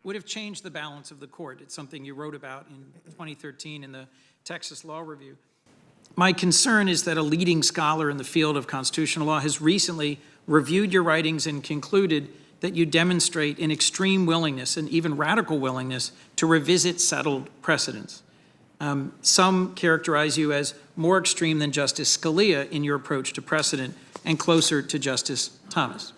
would have changed the balance of the court. It's something you wrote about in 2013 in the Texas Law Review. My concern is that a leading scholar in the field of constitutional law has recently reviewed your writings and concluded that you demonstrate an extreme willingness and even radical willingness to revisit settled precedents. Some characterize you as more extreme than Justice Scalia in your approach to precedent and closer to Justice Thomas.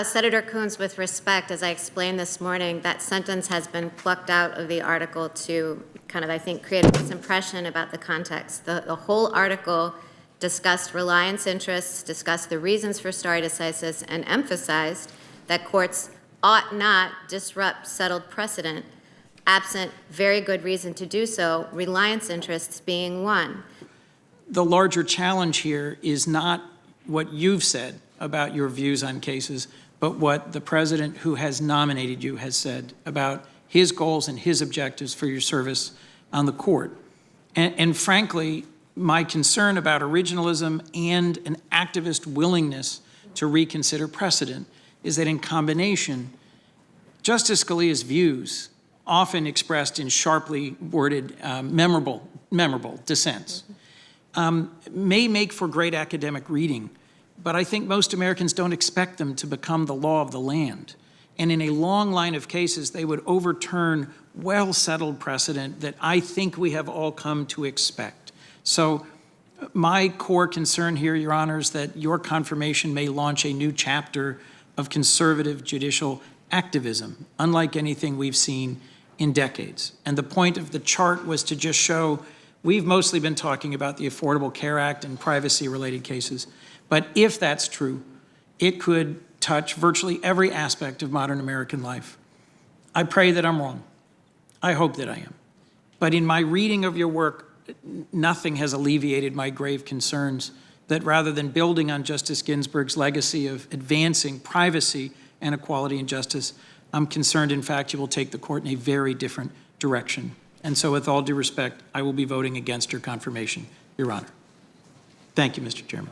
Senator Coons, with respect, as I explained this morning, that sentence has been plucked out of the article to kind of, I think, create a misimpression about the context. The whole article discussed reliance interests, discussed the reasons for stare decisis, and emphasized that courts ought not disrupt settled precedent, absent very good reason to do so, reliance interests being one. The larger challenge here is not what you've said about your views on cases, but what the president who has nominated you has said about his goals and his objectives for your service on the court. And frankly, my concern about originalism and an activist willingness to reconsider precedent is that in combination, Justice Scalia's views, often expressed in sharply worded, memorable dissents, may make for great academic reading, but I think most Americans don't expect them to become the law of the land. And in a long line of cases, they would overturn well-settled precedent that I think we have all come to expect. So my core concern here, Your Honor, is that your confirmation may launch a new chapter of conservative judicial activism, unlike anything we've seen in decades. And the point of the chart was to just show we've mostly been talking about the Affordable Care Act and privacy-related cases. But if that's true, it could touch virtually every aspect of modern American life. I pray that I'm wrong. I hope that I am. But in my reading of your work, nothing has alleviated my grave concerns that rather than building on Justice Ginsburg's legacy of advancing privacy and equality and justice, I'm concerned, in fact, you will take the court in a very different direction. And so with all due respect, I will be voting against your confirmation, Your Honor. Thank you, Mr. Chairman.